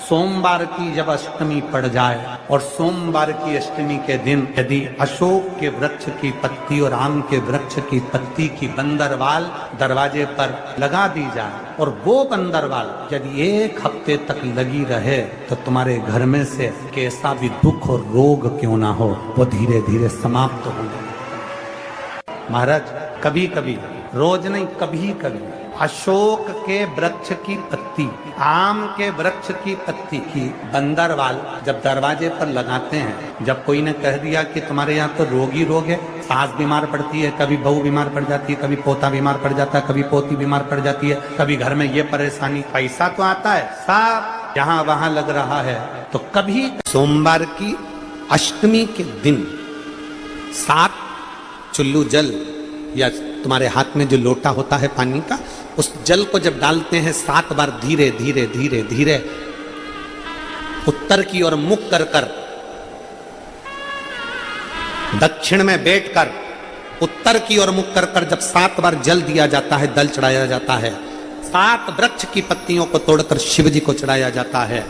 सोमवार की जब अष्टमी पड़ जाए और सोमवार की अष्टमी के दिन यदि अशोक के वृक्ष की पत्ती और आम के वृक्ष की पत्ती की बंदरवाल दरवाजे पर लगा दी जाए और वो बंदरवाल यदि 1 हफ्ते तक लगी रहे तो तुम्हारे घर में से कैसा भी दुख और रोग क्यों ना हो वो धीरे धीरे समाप्त हो जाए। महाराज कभी कभी, रोज नहीं, कभी कभी अशोक के वृक्ष की पत्ती, आम के वृक्ष की पत्ती की बंदरवाल जब दरवाजे पर लगाते हैं, जब कोई ने कह दिया कि तुम्हारे यहाँ तो रोग ही रोग है, सास बीमार पड़ती है, कभी बहू बीमार पड़ जाती है, कभी पोता बीमार पड़ जाता है, कभी पोती बीमार पड़ जाती है, कभी घर में ये परेशानी, पैसा तो आता है, सब यहाँ वहां लग रहा है, तो कभी सोमवार की अष्टमी के दिन 7 चुल्लू जल या तुम्हारे हाथ में जो लोटा होता है पानी का, उस जल को जब डालते हैं 7 बार धीरे धीरे धीरे धीरे उत्तर की ओर मुख कर कर, दक्षिण में बैठकर उत्तर की ओर मुख कर कर जब 7 बार जल दिया जाता है, दल चढ़ाया जाता है, 7 वृक्ष की पत्तियों को तोड़कर शिव जी को चढ़ाया जाता है।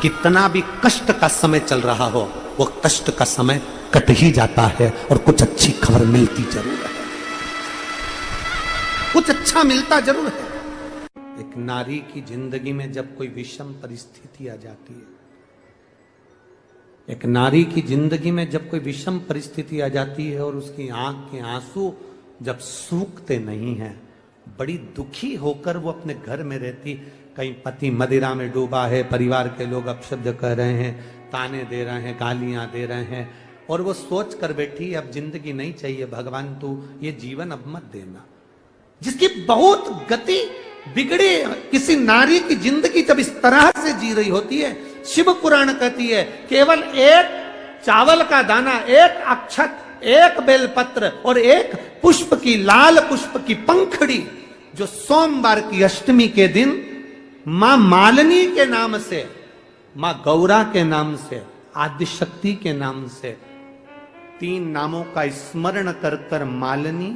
कितना भी कष्ट का समय चल रहा हो वो कष्ट का समय कट ही जाता है और कुछ अच्छी खबर मिलती जरूर है, कुछ अच्छा मिलता जरूर है। एक नारी की जिंदगी में जब कोई विषम परिस्थिति आ जाती है, एक नारी की जिंदगी में जब कोई विषम परिस्थिति आ जाती है और उसकी आंख के आंसू जब सूखते नहीं हैं, बड़ी दुखी होकर वो अपने घर में रहती, कहीं पति मदिरा में डूबा है, परिवार के लोग अपशब्द कह रहे हैं, ताने दे रहे हैं, गालियां दे रहे हैं, और वो सोच कर बैठी अब जिंदगी नहीं चाहिए भगवान, तू ये जीवन अब मत देना। जिसकी बहुत गति बिगड़ी किसी नारी की जिंदगी जब इस तरह से जी रही होती है, शिव पुराण कहती है केवल 1 चावल का दाना, 1 अक्षत, 1 बेलपत्र और 1 पुष्प की, लाल पुष्प की पंखड़ी, जो सोमवार की अष्टमी के दिन मां मालिनी के नाम से, मां गौरा के नाम से, आदिशक्ति के नाम से, 3 नामों का स्मरण कर कर, मालिनी,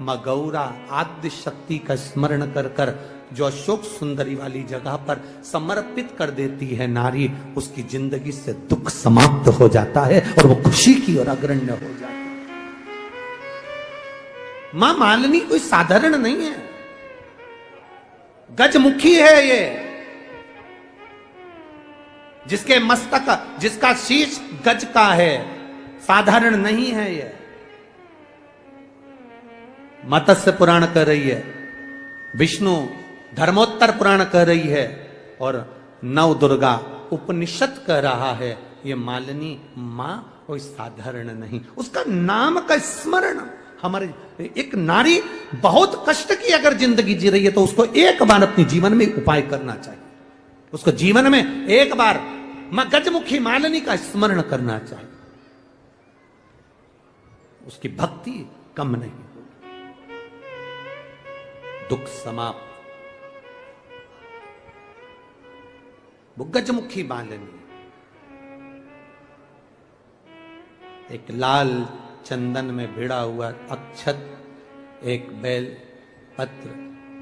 मां गौरा, आद्य शक्ति का स्मरण कर कर जो अशोक सुंदरी वाली जगह पर समर्पित कर देती है नारी, उसकी जिंदगी से दुख समाप्त हो जाता है और वो खुशी की ओर अग्रण्य हो जाती है। मां मालिनी कोई साधारण नहीं है, गजमुखी है ये, जिसके मस्तक, जिसका शीश गज का है, साधारण नहीं है ये। मत्स्य पुराण कह रही है, विष्णु धर्मोत्तर पुराण कह रही है, और नव दुर्गा उपनिषद कह रहा है, ये मालिनी मां कोई साधारण नहीं। उसका नाम का स्मरण, हमारे एक नारी बहुत कष्ट की अगर जिंदगी जी रही है तो उसको एक बार अपने जीवन में उपाय करना चाहिए, उसको जीवन में एक बार मां गजमुखी मालिनी का स्मरण करना चाहिए, उसकी भक्ति कम नहीं, दुख समाप्त। वो गजमुखी मालिनी, एक लाल चंदन में भिड़ा हुआ अक्षत, एक बेल पत्र,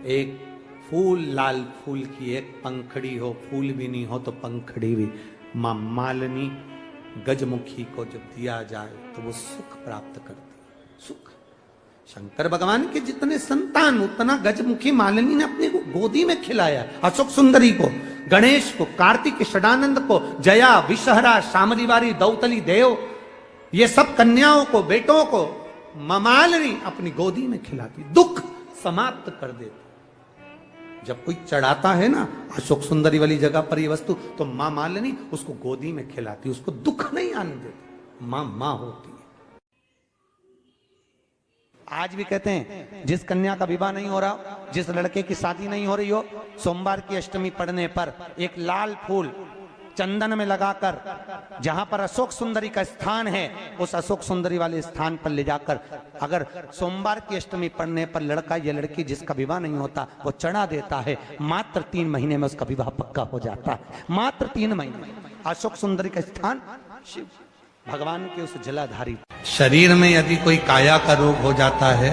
एक फूल, लाल फूल की एक पंखड़ी हो, फूल भी नहीं हो तो पंखड़ी भी, मां मालिनी गजमुखी को जब दिया जाए तो वो सुख प्राप्त करती है, सुख। शंकर भगवान के जितने संतान उतना गजमुखी मालिनी ने अपने को गोदी में खिलाया, अशोक सुंदरी को, गणेश को, कार्तिक षडानंद को, जया, विषहरा, शामरीवारी, दौतली देव, ये सब कन्याओं को, बेटों को मां मालिनी अपनी गोदी में खिलाती, दुख समाप्त कर देती। जब कोई चढ़ाता है ना अशोक सुंदरी वाली जगह पर ये वस्तु, तो मां मालिनी उसको गोदी में खिलाती, उसको दुख नहीं आने देती, मां मां होती है। आज भी कहते हैं जिस कन्या का विवाह नहीं हो रहा, जिस लड़के की शादी नहीं हो रही हो, सोमवार की अष्टमी पड़ने पर एक लाल फूल चंदन में लगाकर, जहां पर अशोक सुंदरी का स्थान है, उस अशोक सुंदरी वाले स्थान पर ले जाकर, अगर सोमवार की अष्टमी पड़ने पर लड़का या लड़की जिसका विवाह नहीं होता वो चढ़ा देता है, मात्र 3 महीने में उसका विवाह पक्का हो जाता है, मात्र 3 महीने। अशोक सुंदरी का स्थान शिव भगवान के उस जलाधारी। शरीर में यदि कोई काया का रोग हो जाता है,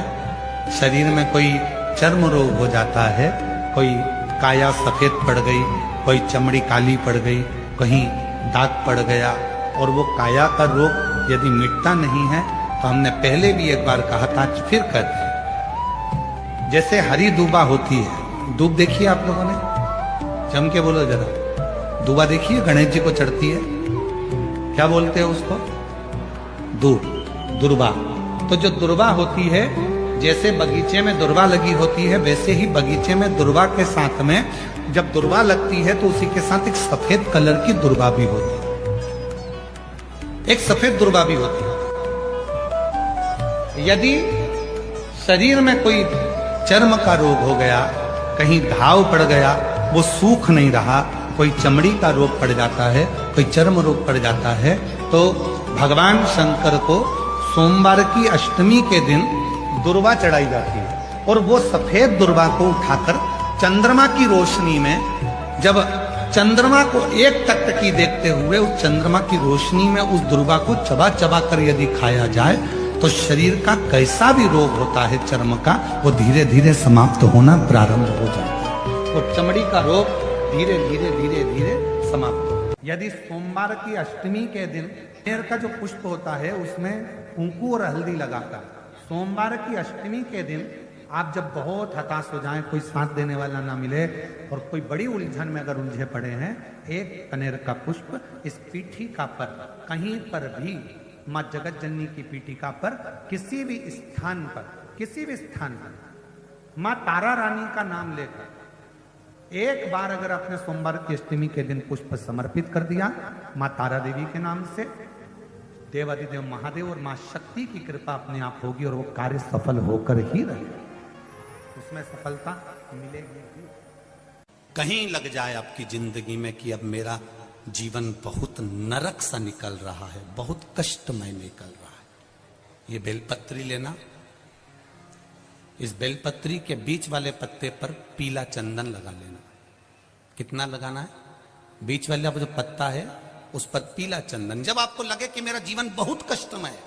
शरीर में कोई चर्म रोग हो जाता है, कोई काया सफेद पड़ गई, कोई चमड़ी काली पड़ गई, कहीं दाग पड़ गया, और वो काया का रोग यदि मिटता नहीं है तो हमने पहले भी एक बार कहा था, फिर कहते हैं, जैसे हरी दूबा होती है, दूब देखिए आप लोगों ने, जम के बोलो जरा, दूबा देखिए गणेश जी को चढ़ती है, क्या बोलते हैं उसको? दूब, दुर्वा। तो जो दुर्वा होती है, जैसे बगीचे में दुर्वा लगी होती है, वैसे ही बगीचे में दुर्वा के साथ में जब दुर्वा लगती है तो उसी के साथ एक सफेद कलर की दुर्वा भी होती है, एक सफेद दुर्वा भी होती है। यदि शरीर में कोई चर्म का रोग हो गया, कहीं घाव पड़ गया, वो सूख नहीं रहा, कोई चमड़ी का रोग पड़ जाता है, कोई चर्म रोग पड़ जाता है, तो भगवान शंकर को सोमवार की अष्टमी के दिन दुर्वा चढ़ाई जाती है, और वो सफेद दुर्वा को उठाकर चंद्रमा की रोशनी में, जब चंद्रमा को एक टकटकी देखते हुए उस चंद्रमा की रोशनी में उस दुर्वा को चबा चबा कर यदि खाया जाए तो शरीर का कैसा भी रोग होता है चर्म का, वो धीरे धीरे समाप्त होना प्रारंभ हो जाता है। तो चमड़ी का रोग धीरे धीरे धीरे धीरे समाप्त हो। यदि सोमवार की अष्टमी के दिन कनेर का जो पुष्प होता है उसमें कुंकू और हल्दी लगाकर, सोमवार की अष्टमी के दिन आप जब बहुत हताश हो जाएं, कोई साथ देने वाला ना मिले और कोई बड़ी उलझन में अगर उलझे पड़े हैं, एक कनेर का पुष्प इस पीठिका पर कहीं पर भी, माँ जगत जननी की पीठिका पर किसी भी स्थान पर, किसी भी स्थान पर माँ तारा रानी का नाम लेकर एक बार अगर आपने सोमवार की अष्टमी के दिन पुष्प समर्पित कर दिया माँ तारा देवी के नाम से, देवादिदेव महादेव और माँ शक्ति की कृपा अपने आप होगी और वो कार्य सफल होकर ही रहेगा, उसमें सफलता मिलेगी। कहीं लग जाए आपकी जिंदगी में कि अब मेरा जीवन बहुत नरक सा निकल रहा है, बहुत कष्टमय निकल रहा है, ये बेलपत्री लेना, इस बेलपत्री के बीच वाले पत्ते पर पीला चंदन लगा लेना। कितना लगाना है? बीच वाला जो पत्ता है उस पर पीला चंदन। जब आपको लगे कि मेरा जीवन बहुत कष्टमय है,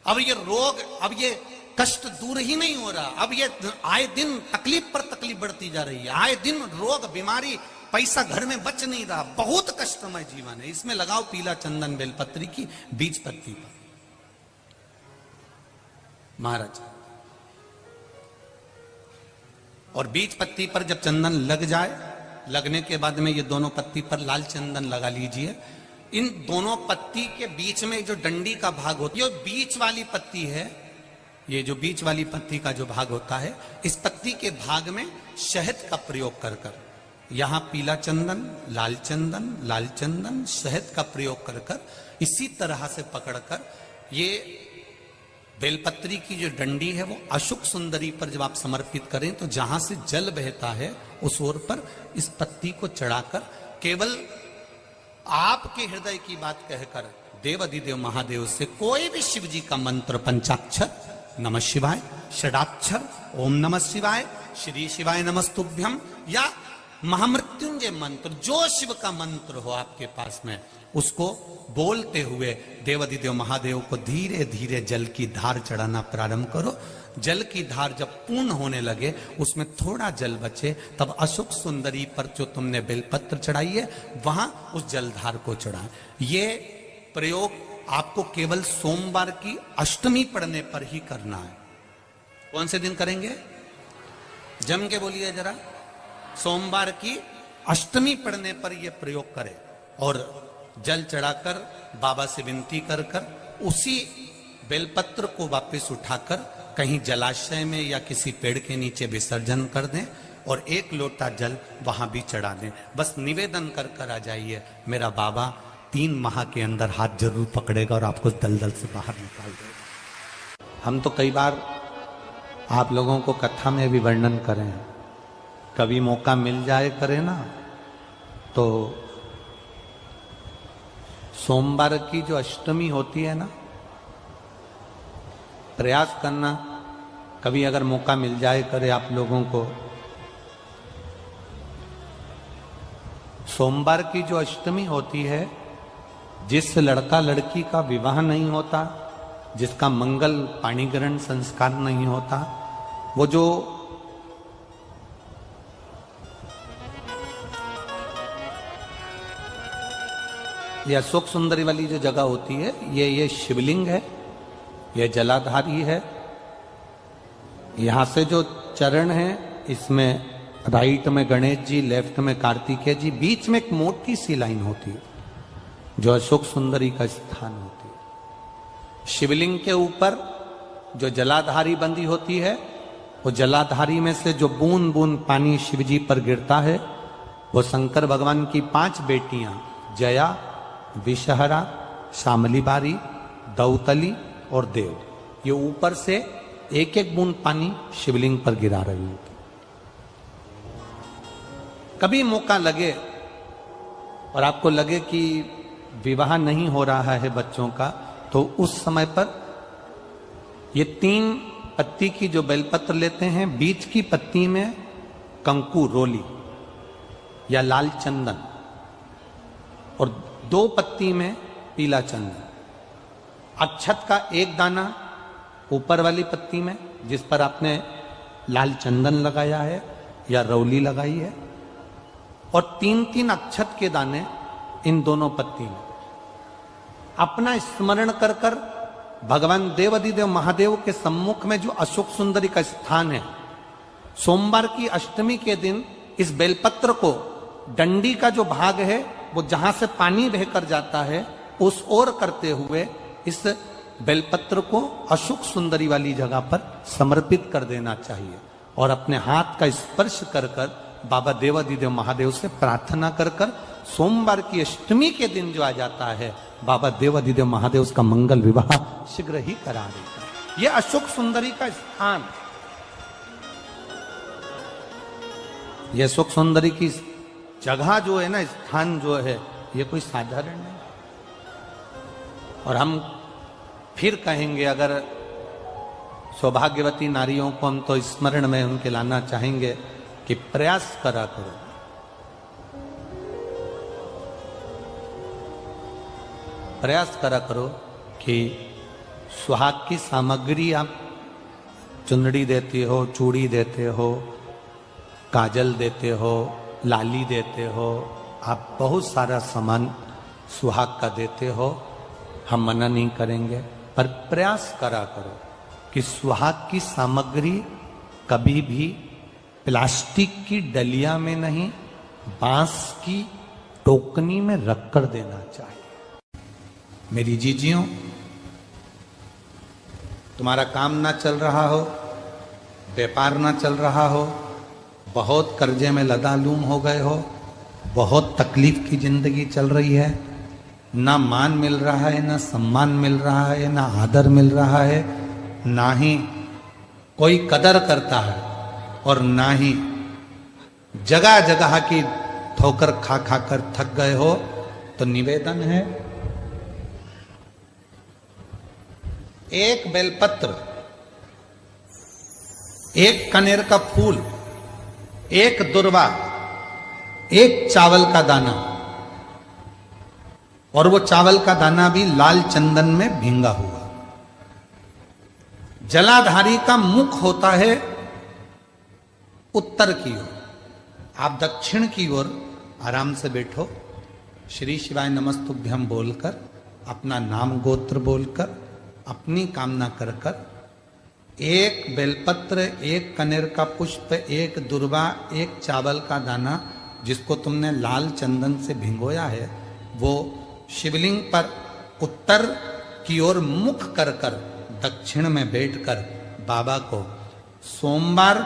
अब ये रोग, अब ये कष्ट दूर ही नहीं हो रहा, अब ये आए दिन तकलीफ पर तकलीफ बढ़ती जा रही है, आए दिन रोग बीमारी, पैसा घर में बच नहीं रहा, बहुत कष्टमय जीवन है, इसमें लगाओ पीला चंदन बेलपत्री की बीज पत्ती पर। महाराज, और बीज पत्ती पर जब चंदन लग जाए, लगने के बाद में ये दोनों पत्ती पर लाल चंदन लगा लीजिए। इन दोनों पत्ती के बीच में जो डंडी का भाग होता है, ये बीच वाली पत्ती है, ये जो बीच वाली पत्ती का जो भाग होता है, इस पत्ती के भाग में शहद का प्रयोग कर कर, यहां पीला चंदन, लाल चंदन, लाल चंदन, शहद का प्रयोग कर कर, इसी तरह से पकड़कर ये बेलपत्री की जो डंडी है वो अशुक सुंदरी पर जब आप समर्पित करें तो जहां से जल बहता है उस ओर पर इस पत्ती को चढ़ाकर केवल आपके हृदय की बात कहकर देवादिदेव महादेव से कोई भी शिव जी का मंत्र, पंचाक्षर नमः शिवाय, षडाक्षर ओम नमः शिवाय, श्री शिवाय नमस्तुभ्यम, या महामृत्युंजय मंत्र, जो शिव का मंत्र हो आपके पास में, उसको बोलते हुए देवादिदेव महादेव को धीरे धीरे जल की धार चढ़ाना प्रारंभ करो। जल की धार जब पूर्ण होने लगे, उसमें थोड़ा जल बचे, तब अशुक सुंदरी पर जो तुमने बेलपत्र चढ़ाई है वहां उस जलधार को चढ़ाएं। ये प्रयोग आपको केवल सोमवार की अष्टमी पढ़ने पर ही करना है। कौन से दिन करेंगे? जम के बोलिए जरा। सोमवार की अष्टमी पढ़ने पर यह प्रयोग करें और जल चढ़ाकर बाबा से विनती कर कर उसी बेलपत्र को वापस उठाकर कहीं जलाशय में या किसी पेड़ के नीचे विसर्जन कर दें और एक लोटा जल वहां भी चढ़ा दें। बस निवेदन कर कर आ जाइए, मेरा बाबा 3 माह के अंदर हाथ जरूर पकड़ेगा और आपको दलदल से बाहर निकाल देगा। हम तो कई बार आप लोगों को कथा में भी वर्णन करें, कभी मौका मिल जाए करें ना, तो सोमवार की जो अष्टमी होती है ना, प्रयास करना कभी अगर मौका मिल जाए करे आप लोगों को, सोमवार की जो अष्टमी होती है, जिस लड़का लड़की का विवाह नहीं होता, जिसका मंगल पाणिग्रहण संस्कार नहीं होता, वो जो ये अशोक सुंदरी वाली जो जगह होती है, ये शिवलिंग है, ये जलाधारी है। यहां से जो चरण है, इसमें राइट में गणेश जी, लेफ्ट में कार्तिकेय जी, बीच में एक मोटी सी लाइन होती है जो अशोक सुंदरी का स्थान होती है। शिवलिंग के ऊपर जो जलाधारी बंदी होती है, वो जलाधारी में से जो बूंद बूंद पानी शिव जी पर गिरता है, वो शंकर भगवान की 5 बेटियां जया, विषहरा, शामली बारी, दौतली और देव, ये ऊपर से एक एक बूंद पानी शिवलिंग पर गिरा रही होती। कभी मौका लगे और आपको लगे कि विवाह नहीं हो रहा है बच्चों का, तो उस समय पर ये 3 पत्ती की जो बेलपत्र लेते हैं, बीच की पत्ती में कंकु रोली या लाल चंदन और 2 पत्ती में पीला चंदन, अक्षत का 1 दाना ऊपर वाली पत्ती में जिस पर आपने लाल चंदन लगाया है या रौली लगाई है, और 3-3 अक्षत के दाने इन दोनों पत्ती में। अपना स्मरण कर कर भगवान देवाधिदेव महादेव के सम्मुख में जो अशोक सुंदरी का स्थान है, सोमवार की अष्टमी के दिन इस बेलपत्र को, डंडी का जो भाग है वो जहां से पानी बहकर जाता है उस ओर करते हुए इस बेलपत्र को अशोक सुंदरी वाली जगह पर समर्पित कर देना चाहिए और अपने हाथ का स्पर्श कर कर बाबा देवाधिदेव महादेव से प्रार्थना कर कर सोमवार की अष्टमी के दिन जो आ जाता है, बाबा देवाधिदेव महादेव उसका मंगल विवाह शीघ्र ही करा देता है। यह अशोक सुंदरी का स्थान, यह अशोक सुंदरी की जगह जो है ना, स्थान जो है, यह कोई साधारण नहीं। और हम फिर कहेंगे, अगर सौभाग्यवती नारियों को हम तो स्मरण में उनके लाना चाहेंगे कि प्रयास करा करो, प्रयास करा करो कि सुहाग की सामग्री आप चुंदड़ी देते हो, चूड़ी देते हो, काजल देते हो, लाली देते हो, आप बहुत सारा सामान सुहाग का देते हो, हम मना नहीं करेंगे, पर प्रयास करा करो कि सुहाग की सामग्री कभी भी प्लास्टिक की डलिया में नहीं, बांस की टोकनी में रखकर देना चाहिए। मेरी जीजियों, तुम्हारा काम ना चल रहा हो, व्यापार ना चल रहा हो, बहुत कर्जे में लदालूम हो गए हो, बहुत तकलीफ की जिंदगी चल रही है, ना मान मिल रहा है, ना सम्मान मिल रहा है, ना आदर मिल रहा है, ना ही कोई कदर करता है और ना ही जगह जगह की ठोकर खा खा कर थक गए हो, तो निवेदन है, एक बेलपत्र, एक कनेर का फूल, एक दुर्वा, एक चावल का दाना, और वो चावल का दाना भी लाल चंदन में भींगा हुआ। जलाधारी का मुख होता है उत्तर की ओर, आप दक्षिण की ओर आराम से बैठो, श्री शिवाय नमस्तुभ्यम बोलकर, अपना नाम गोत्र बोलकर, अपनी कामना कर कर, एक बेलपत्र, एक कनेर का पुष्प, एक दुर्वा, एक चावल का दाना जिसको तुमने लाल चंदन से भिंगोया है, वो शिवलिंग पर उत्तर की ओर मुख कर कर दक्षिण में बैठकर बाबा को सोमवार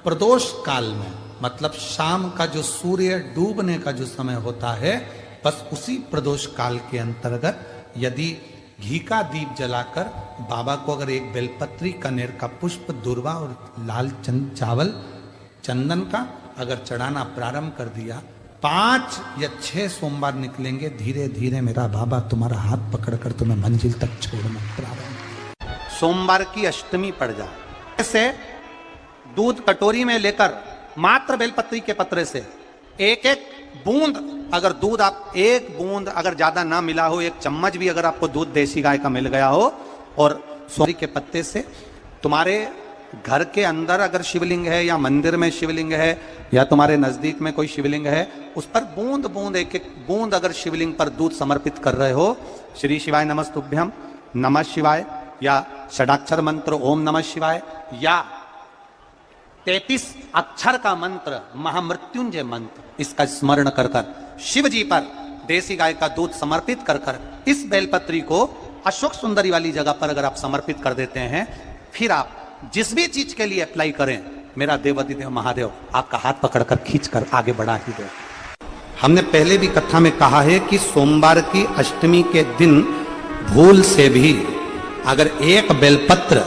प्रदोष काल में, मतलब शाम का जो सूर्य डूबने का जो समय होता है, बस उसी प्रदोष काल के अंतर्गत यदि घी का दीप जलाकर बाबा को अगर एक बेलपत्री, कनेर का पुष्प, दुर्वा और लाल चावल चंदन का अगर चढ़ाना प्रारंभ कर दिया, 5 या 6 सोमवार निकलेंगे, धीरे धीरे मेरा बाबा तुम्हारा हाथ पकड़कर तुम्हें मंजिल तक छोड़ना प्रारंभ। सोमवार की अष्टमी पड़ जाए, ऐसे दूध कटोरी में लेकर मात्र बेलपत्री के पत्रे से एक एक बूंद, अगर दूध आप एक बूंद अगर ज्यादा ना मिला हो, 1 चम्मच भी अगर आपको दूध देसी गाय का मिल गया हो, और सोरी के पत्ते से तुम्हारे घर के अंदर अगर शिवलिंग है या मंदिर में शिवलिंग है या तुम्हारे नजदीक में कोई शिवलिंग है, उस पर बूंद बूंद एक एक बूंद अगर शिवलिंग पर दूध समर्पित कर रहे हो, श्री शिवाय नमस्तुभ्यम, नमः शिवाय, या षडाक्षर मंत्र ओम नमः शिवाय, या 33 अक्षर का मंत्र महामृत्युंजय मंत्र, इसका स्मरण कर कर शिव जी पर देसी गाय का दूध समर्पित कर कर इस बेलपत्री को अशोक सुंदरी वाली जगह पर अगर आप समर्पित कर देते हैं, फिर आप जिस भी चीज के लिए अप्लाई करें, मेरा देवाधिदेव महादेव आपका हाथ पकड़कर खींचकर आगे बढ़ा ही दे। हमने पहले भी कथा में कहा है कि सोमवार की अष्टमी के दिन भूल से भी अगर एक बेलपत्र,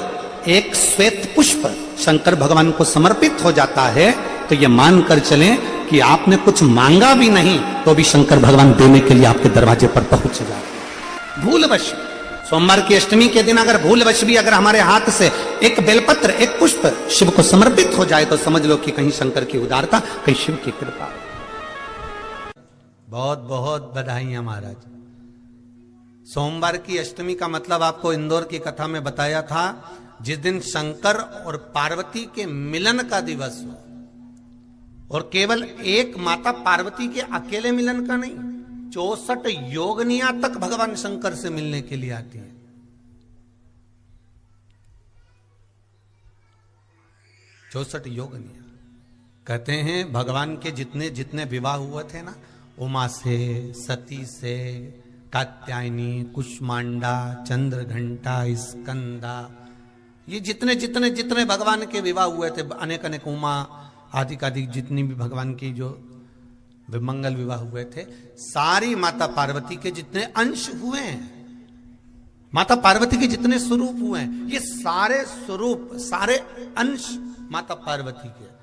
एक श्वेत पुष्प शंकर भगवान को समर्पित हो जाता है, तो ये मानकर चलें कि आपने कुछ मांगा भी नहीं तो भी शंकर भगवान देने के लिए आपके दरवाजे पर पहुंच जाते। भूलवश सोमवार की अष्टमी के दिन अगर भूलवश भी अगर हमारे हाथ से एक बेलपत्र, एक पुष्प शिव को समर्पित हो जाए, तो समझ लो कि कहीं शंकर की उदारता, कहीं शिव की कृपा। बहुत बहुत बधाइयां महाराज। सोमवार की अष्टमी का मतलब आपको इंदौर की कथा में बताया था, जिस दिन शंकर और पार्वती के मिलन का दिवस हो, और केवल एक माता पार्वती के अकेले मिलन का नहीं, 64 योगनियां तक भगवान शंकर से मिलने के लिए आती हैं। 64 योगनियां। कहते हैं भगवान के जितने जितने विवाह हुए थे ना, उमा से, सती से, कात्यायनी, कुष्मांडा, चंद्रघंटा, स्कंदा, ये जितने जितने जितने भगवान के विवाह हुए थे, अनेक अनेक उमा आदि कादिक जितनी भी भगवान की जो विमंगल विवाह हुए थे, सारी माता पार्वती के जितने अंश हुए हैं, माता पार्वती के जितने स्वरूप हुए हैं, ये सारे स्वरूप, सारे अंश माता पार्वती के।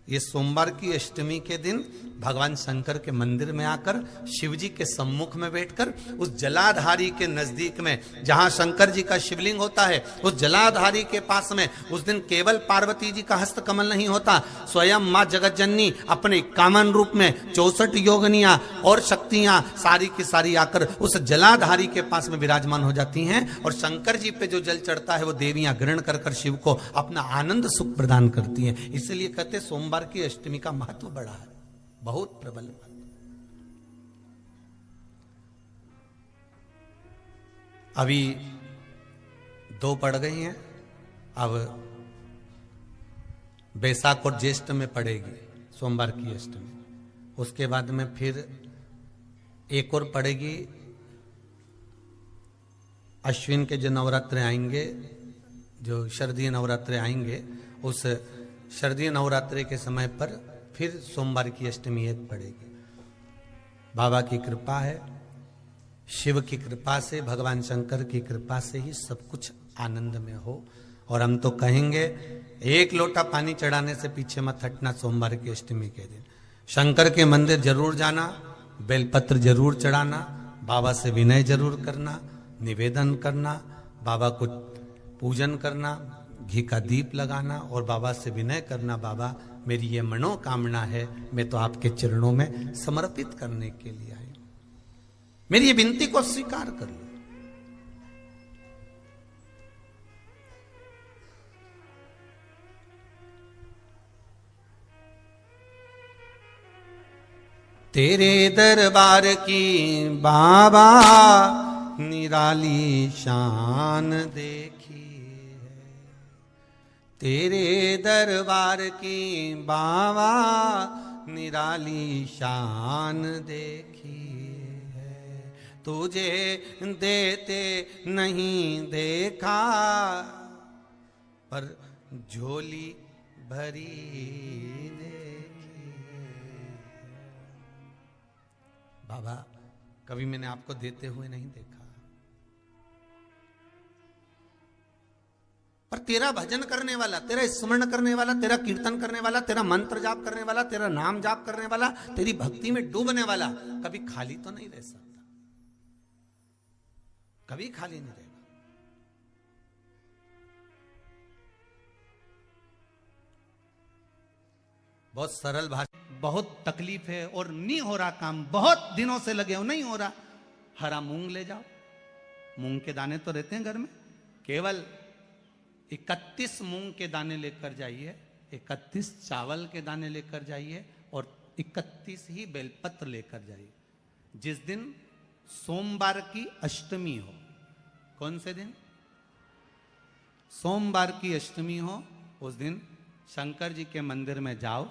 ये सोमवार की अष्टमी के दिन भगवान शंकर के मंदिर में आकर शिव जी के सम्मुख में बैठकर उस जलाधारी के नजदीक में, जहां शंकर जी का शिवलिंग होता है, उस जलाधारी के पास में उस दिन केवल पार्वती जी का हस्त कमल नहीं होता, स्वयं मां जगत जननी अपने कामन रूप में 64 योगनियां और शक्तियां सारी की सारी आकर उस जलाधारी के पास में विराजमान हो जाती हैं, और शंकर जी पे जो जल चढ़ता है वो देवियां ग्रहण कर कर शिव को अपना आनंद सुख प्रदान करती हैं। इसलिए कहते सोमवार की अष्टमी का महत्व बड़ा है, बहुत प्रबल महत्व। अभी 2 पड़ गई हैं, अब बैसाख और ज्येष्ठ में पड़ेगी सोमवार की अष्टमी, उसके बाद में फिर एक और पड़ेगी। अश्विन के जो नवरात्र आएंगे, जो शरदीय नवरात्र आएंगे, उस शरदीय नवरात्रि के समय पर फिर सोमवार की अष्टमी एक पड़ेगी। बाबा की कृपा है, शिव की कृपा से, भगवान शंकर की कृपा से ही सब कुछ आनंद में हो। और हम तो कहेंगे, एक लोटा पानी चढ़ाने से पीछे मत हटना सोमवार की अष्टमी के दिन। शंकर के मंदिर जरूर जाना, बेलपत्र जरूर चढ़ाना, बाबा से विनय जरूर करना, निवेदन करना, बाबा को पूजन करना, घी का दीप लगाना और बाबा से विनय करना, बाबा मेरी ये मनोकामना है, मैं तो आपके चरणों में समर्पित करने के लिए आई, मेरी ये विनती को स्वीकार कर लो। तेरे दरबार की बाबा निराली शान देखी, तेरे दरबार की बाबा निराली शान देखी है, तुझे देते नहीं देखा पर झोली भरी देखी है। बाबा कभी मैंने आपको देते हुए नहीं देखा, पर तेरा भजन करने वाला, तेरा स्मरण करने वाला, तेरा कीर्तन करने वाला, तेरा मंत्र जाप करने वाला, तेरा नाम जाप करने वाला, तेरी भक्ति में डूबने वाला कभी खाली तो नहीं रह सकता, कभी खाली नहीं रहेगा। बहुत सरल भाषा, बहुत तकलीफ है और नहीं हो रहा काम, बहुत दिनों से लगे हो, नहीं हो रहा, हरा मूंग ले जाओ, मूंग के दाने तो रहते हैं घर में, केवल 31 मूंग के दाने लेकर जाइए, 31 चावल के दाने लेकर जाइए और 31 ही बेलपत्र लेकर जाइए। जिस दिन सोमवार की अष्टमी हो, कौन से दिन? सोमवार की अष्टमी हो, उस दिन शंकर जी के मंदिर में जाओ,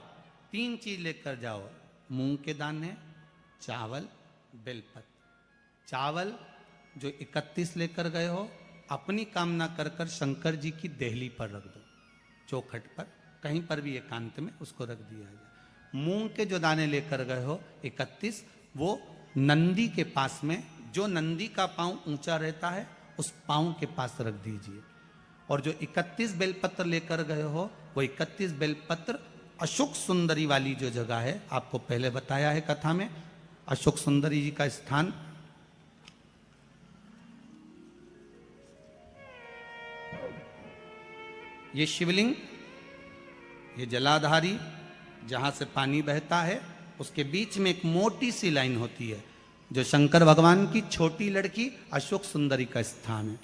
3 चीज लेकर जाओ, मूंग के दाने, चावल, बेलपत्र। चावल जो 31 लेकर गए हो, अपनी कामना कर कर शंकर जी की देहली पर रख दो, चौखट पर, कहीं पर भी एकांत में उसको रख दिया जाए। मूंग के जो दाने लेकर गए हो 31, वो नंदी के पास में, जो नंदी का पांव ऊंचा रहता है उस पांव के पास रख दीजिए। और जो 31 बेलपत्र लेकर गए हो, वो 31 बेलपत्र अशोक सुंदरी वाली जो जगह है, आपको पहले बताया है कथा में, अशोक सुंदरी जी का स्थान, ये शिवलिंग, ये जलाधारी जहां से पानी बहता है, उसके बीच में एक मोटी सी लाइन होती है, जो शंकर भगवान की छोटी लड़की अशोक सुंदरी का स्थान है।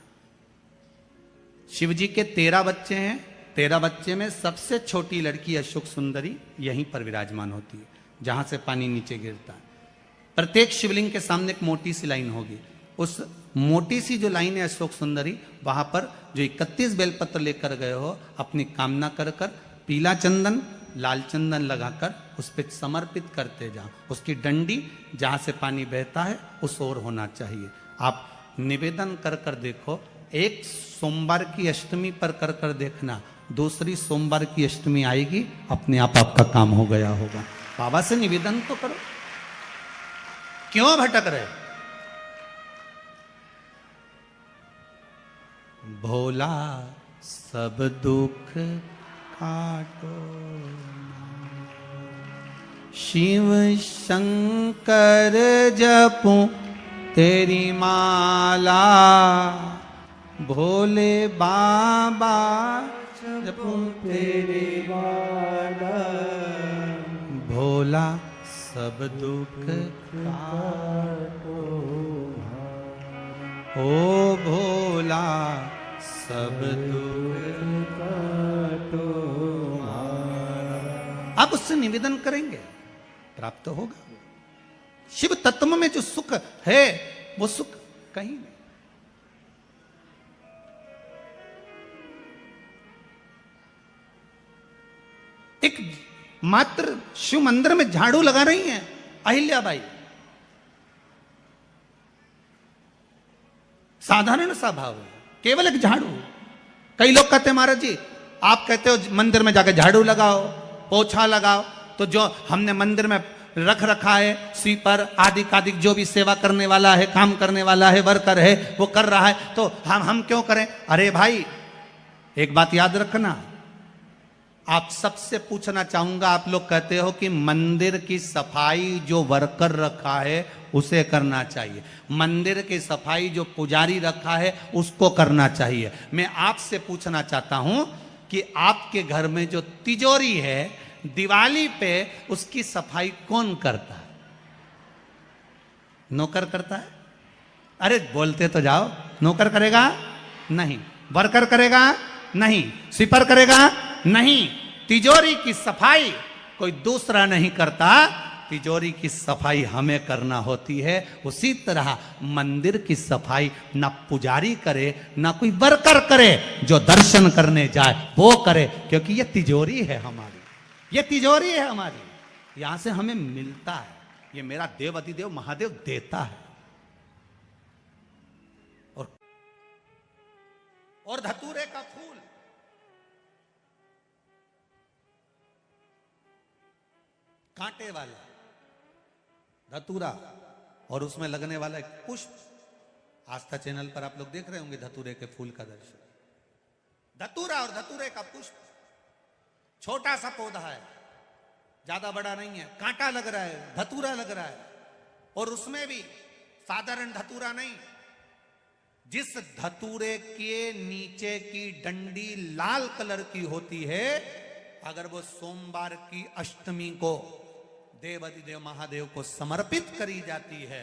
शिव जी के 13 बच्चे हैं, 13 बच्चे में सबसे छोटी लड़की अशोक सुंदरी यहीं पर विराजमान होती है, जहां से पानी नीचे गिरता है। प्रत्येक शिवलिंग के सामने एक मोटी सी लाइन होगी, उस मोटी सी जो लाइन है अशोक सुंदरी, वहां पर जो 31 बेलपत्र लेकर गए हो, अपनी कामना कर कर पीला चंदन, लाल चंदन लगाकर उस पर समर्पित करते जाओ। उसकी डंडी जहां से पानी बहता है उस ओर होना चाहिए। आप निवेदन कर कर देखो, एक सोमवार की अष्टमी पर कर कर देखना, दूसरी सोमवार की अष्टमी आएगी, अपने आप आपका काम हो गया होगा। बाबा से निवेदन तो करो, क्यों भटक रहे? भोला सब दुख काटो, शिव शंकर जपूं तेरी माला, भोले बाबा जपूं तेरी माला, भोला सब दुख काटो, ओ भोला सब दुख काटो। आप उससे निवेदन करेंगे, प्राप्त होगा। शिव तत्व में जो सुख है, वो सुख कहीं नहीं। एक मात्र शिव मंदिर में झाड़ू लगा रही हैं अहिल्याबाई, साधारण सा भाव है, केवल एक झाड़ू। कई लोग कहते हैं महाराज जी, आप कहते हो मंदिर में जाकर झाड़ू लगाओ, पोछा लगाओ, तो जो हमने मंदिर में रख रखा है स्वीपर आदि आदि, जो भी सेवा करने वाला है, काम करने वाला है, वर्कर है, वो कर रहा है, तो हम क्यों करें? अरे भाई, एक बात याद रखना, आप सबसे पूछना चाहूंगा, आप लोग कहते हो कि मंदिर की सफाई जो वर्कर रखा है उसे करना चाहिए, मंदिर की सफाई जो पुजारी रखा है उसको करना चाहिए। मैं आपसे पूछना चाहता हूं कि आपके घर में जो तिजोरी है, दिवाली पे उसकी सफाई कौन करता है? नौकर करता है? अरे बोलते तो जाओ। नौकर करेगा? नहीं। वर्कर करेगा? नहीं। स्वीपर करेगा? नहीं। तिजोरी की सफाई कोई दूसरा नहीं करता, तिजोरी की सफाई हमें करना होती है। उसी तरह मंदिर की सफाई ना पुजारी करे, ना कोई वर्कर करे, जो दर्शन करने जाए वो करे, क्योंकि ये तिजोरी है हमारी, ये तिजोरी है हमारी, यहां से हमें मिलता है, ये मेरा देव अधिदेव महादेव देता है। और धतूरे का फूल, कांटे वाला धतूरा, और उसमें लगने वाला एक पुष्प, आस्था चैनल पर आप लोग देख रहे होंगे धतूरे के फूल का दर्शन। धतूरा और धतूरे का पुष्प, छोटा सा पौधा है, ज्यादा बड़ा नहीं है, कांटा लग रहा है, धतूरा लग रहा है, और उसमें भी साधारण धतूरा नहीं, जिस धतूरे के नीचे की डंडी लाल कलर की होती है, अगर वो सोमवार की अष्टमी को देव अधिदेव महादेव को समर्पित करी जाती है,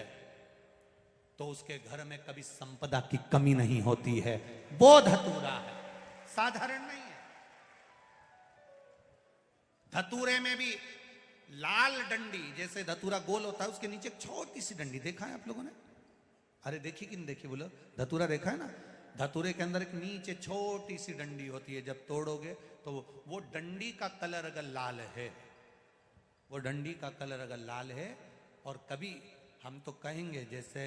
तो उसके घर में कभी संपदा की कमी नहीं होती है। वो धतूरा है, साधारण नहीं है। धतूरे में भी लाल डंडी, जैसे धतूरा गोल होता है उसके नीचे एक छोटी सी डंडी, देखा है आप लोगों ने? अरे देखी कि नहीं देखी बोलो? धतूरा देखा है ना? धतूरे के अंदर एक नीचे छोटी सी डंडी होती है, जब तोड़ोगे तो वो डंडी का कलर अगर लाल है, वो डंडी का कलर अगर लाल है, और कभी हम तो कहेंगे जैसे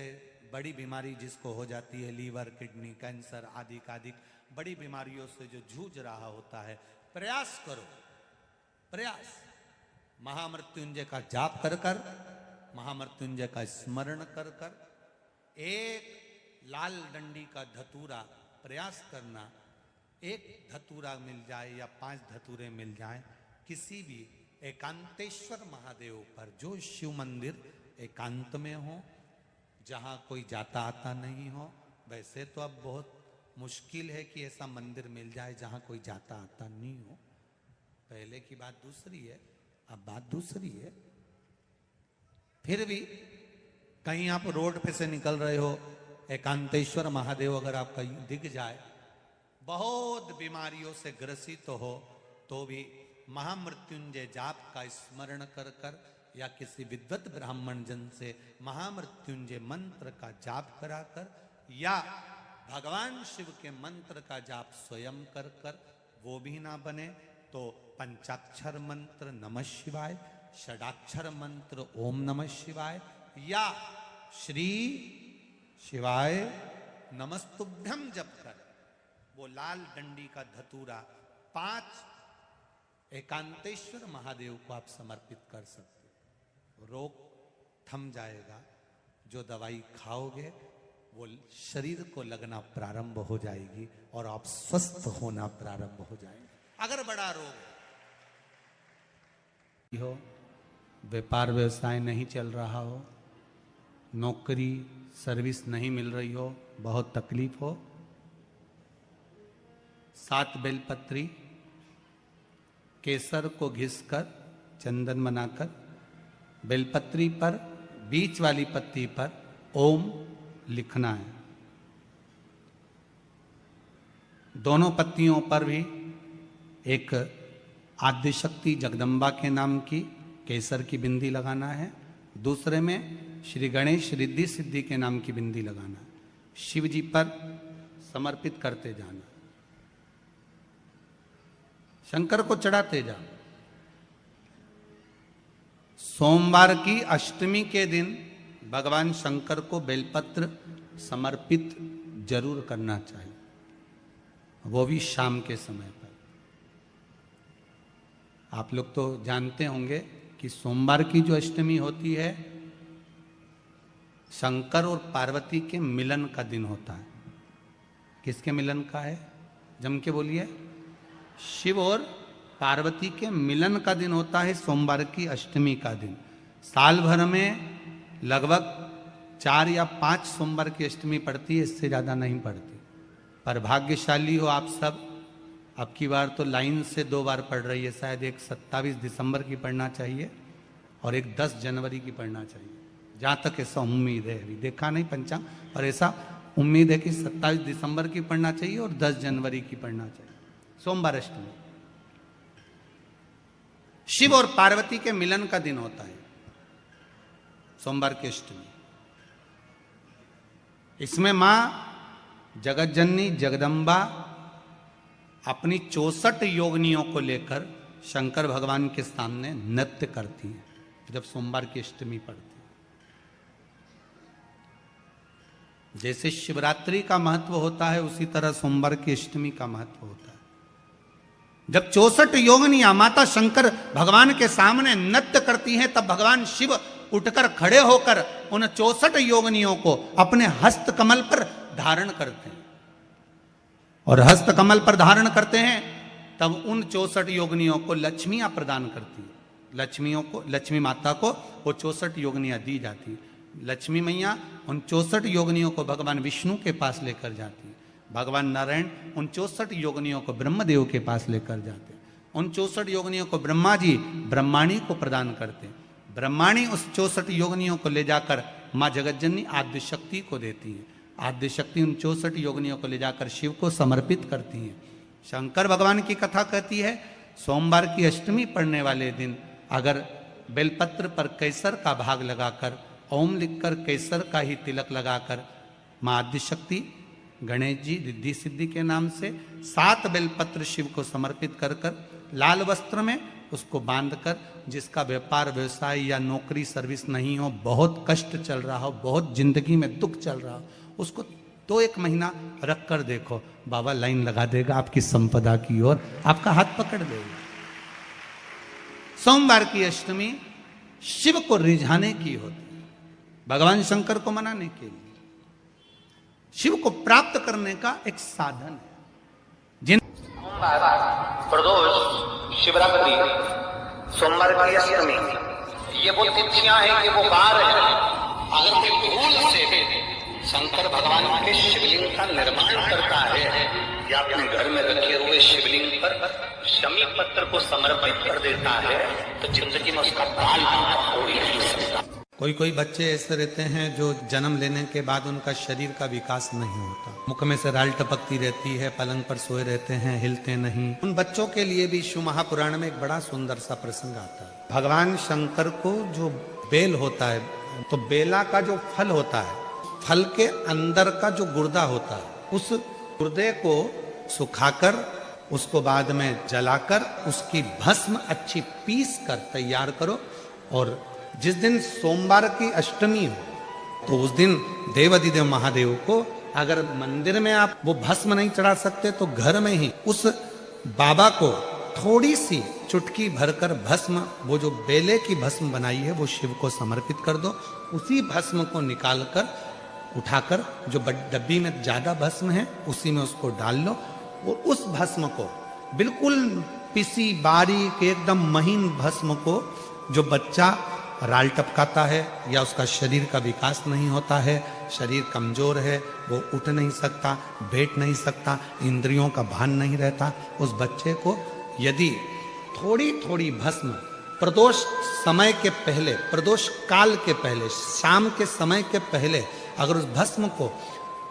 बड़ी बीमारी जिसको हो जाती है, लीवर, किडनी, कैंसर आदि आदि बड़ी बीमारियों से जो जूझ रहा होता है, प्रयास करो, प्रयास महामृत्युंजय का जाप कर कर, महामृत्युंजय का स्मरण कर कर, एक लाल डंडी का धतूरा प्रयास करना, एक धतूरा मिल जाए या 5 धतूरे मिल जाए किसी भी एकांतेश्वर महादेव पर, जो शिव मंदिर एकांत में हो, जहां कोई जाता आता नहीं हो। वैसे तो अब बहुत मुश्किल है कि ऐसा मंदिर मिल जाए जहां कोई जाता आता नहीं हो, पहले की बात दूसरी है, अब बात दूसरी है। फिर भी कहीं आप रोड पे से निकल रहे हो, एकांतेश्वर महादेव अगर आपका दिख जाए, बहुत बीमारियों से ग्रसित हो, तो भी महामृत्युंजय जाप का स्मरण कर कर या किसी विद्वत ब्राह्मण जन से महामृत्युंजय मंत्र का जाप कराकर, या भगवान शिव के मंत्र का जाप स्वयं कर कर, वो भी ना बने तो पंचाक्षर मंत्र नमः शिवाय, षडाक्षर मंत्र ओम नमः शिवाय, या श्री शिवाय नमस्तुभ्यम जप कर वो लाल डंडी का धतूरा 5 एकांतेश्वर महादेव को आप समर्पित कर सकते हो। रोग थम जाएगा, जो दवाई खाओगे वो शरीर को लगना प्रारंभ हो जाएगी और आप स्वस्थ होना प्रारंभ हो जाएंगे। अगर बड़ा रोग हो, व्यापार व्यवसाय नहीं चल रहा हो, नौकरी सर्विस नहीं मिल रही हो, बहुत तकलीफ हो, 7 बेलपत्री केसर को घिसकर चंदन बनाकर बेलपत्री पर बीच वाली पत्ती पर ओम लिखना है। दोनों पत्तियों पर भी एक आद्यशक्ति जगदम्बा के नाम की केसर की बिंदी लगाना है, दूसरे में श्री गणेश रिद्धि सिद्धि के नाम की बिंदी लगाना है। शिव जी पर समर्पित करते जाना, शंकर को चढ़ाते जाओ। सोमवार की अष्टमी के दिन भगवान शंकर को बेलपत्र समर्पित जरूर करना चाहिए, वो भी शाम के समय पर। आप लोग तो जानते होंगे कि सोमवार की जो अष्टमी होती है, शंकर और पार्वती के मिलन का दिन होता है। किसके मिलन का है? जम के बोलिए। शिव और पार्वती के मिलन का दिन होता है सोमवार की अष्टमी का दिन। साल भर में लगभग 4 या 5 सोमवार की अष्टमी पड़ती है, इससे ज़्यादा नहीं पड़ती। पर भाग्यशाली हो आप सब, अब की बार तो लाइन से 2 बार पड़ रही है, शायद एक 27 दिसंबर की पढ़ना चाहिए और एक 10 जनवरी की पढ़ना चाहिए, जहाँ तक ऐसा उम्मीद है। अभी देखा नहीं पंचांग, और ऐसा उम्मीद है कि 27 दिसंबर की पढ़ना चाहिए और 10 जनवरी की पढ़ना चाहिए, सोमवार अष्टमी। शिव और पार्वती के मिलन का दिन होता है सोमवार की अष्टमी। इसमें मां जगत जननी जगदम्बा अपनी 64 योगिनियों को लेकर शंकर भगवान के सामने नृत्य करती हैं जब सोमवार की अष्टमी पड़ती है। जैसे शिवरात्रि का महत्व होता है, उसी तरह सोमवार की अष्टमी का महत्व होता है। जब 64 योगिनियां माता शंकर भगवान के सामने नृत्य करती हैं, तब भगवान शिव उठकर खड़े होकर उन 64 योगिनियों को अपने हस्त कमल पर धारण करते हैं, और हस्त कमल पर धारण करते हैं तब उन 64 योगिनियों को लक्ष्मियां प्रदान करती है। लक्ष्मियों को, लक्ष्मी माता को वो 64 योगिनियां दी जाती है। लक्ष्मी मैया उन 64 योगिनियों को भगवान विष्णु के पास लेकर जाती है। भगवान नारायण उन 64 योगिनियों को ब्रह्मदेव के पास लेकर जाते हैं। उन 64 योगिनियों को ब्रह्मा जी ब्रह्माणी को प्रदान करते हैं। ब्रह्माणी उस 64 योगिनियों को ले जाकर माँ जगतजननी आद्य शक्ति को देती है। आद्य शक्ति उन 64 योगिनियों को ले जाकर शिव को समर्पित करती हैं। शंकर भगवान की कथा कहती है सोमवार की अष्टमी पढ़ने वाले दिन अगर बेलपत्र पर केसर का भाग लगाकर ओम लिखकर केसर का ही तिलक लगाकर मां आदिशक्ति गणेश जी रिद्धि सिद्धि के नाम से 7 बेलपत्र शिव को समर्पित कर कर लाल वस्त्र में उसको बांधकर, जिसका व्यापार व्यवसाय या नौकरी सर्विस नहीं हो, बहुत कष्ट चल रहा हो, बहुत जिंदगी में दुख चल रहा हो, उसको 2-1 महीना रख कर देखो, बाबा लाइन लगा देगा आपकी संपदा की ओर, आपका हाथ पकड़ देगा। सोमवार की अष्टमी शिव को रिझाने की होती है, भगवान शंकर को मनाने के लिए, शिव को प्राप्त करने का एक साधन है। जिन प्रदोष, शिवरात्रि, सोमवार की अष्टमी, ये वो तिथियां हैं, ये वो वार है। अगर कोई भूल से शंकर भगवान के शिवलिंग का निर्माण करता है या अपने घर में रखे हुए शिवलिंग पर शमी पत्र को समर्पित कर देता है तो जिंदगी में उसका काल हो ही नहीं सकता। कोई बच्चे ऐसे रहते हैं जो जन्म लेने के बाद उनका शरीर का विकास नहीं होता, मुख में से राल टपकती रहती है, पलंग पर सोए रहते हैं, हिलते नहीं। उन बच्चों के लिए भी शिव महापुराण में एक बड़ा सुंदर सा प्रसंग आता है। भगवान शंकर को जो बेल होता है, तो बेला का जो फल होता है, फल के अंदर का जो गुर्दा होता है, उस गुर्दे को सुखाकर उसको बाद में जलाकर उसकी भस्म अच्छी पीस कर तैयार करो, और जिस दिन सोमवार की अष्टमी हो तो उस दिन देवाधिदेव महादेव को अगर मंदिर में आप वो भस्म नहीं चढ़ा सकते तो घर में ही उस बाबा को थोड़ी सी चुटकी भरकर भस्म, वो जो बेले की भस्म बनाई है वो शिव को समर्पित कर दो। उसी भस्म को निकालकर उठाकर जो डब्बी में ज्यादा भस्म है उसी में उसको डाल लो, और उस भस्म को बिल्कुल पिसी बारीक एकदम महीन भस्म को, जो बच्चा राल टपकाता है या उसका शरीर का विकास नहीं होता है, शरीर कमजोर है, वो उठ नहीं सकता, बैठ नहीं सकता, इंद्रियों का भान नहीं रहता, उस बच्चे को यदि थोड़ी थोड़ी भस्म प्रदोष समय के पहले, प्रदोष काल के पहले, शाम के समय के पहले अगर उस भस्म को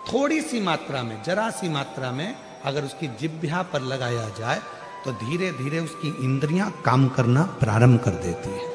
थोड़ी सी मात्रा में, जरा सी मात्रा में अगर उसकी जिह्वा पर लगाया जाए तो धीरे धीरे उसकी इंद्रियां काम करना प्रारंभ कर देती है।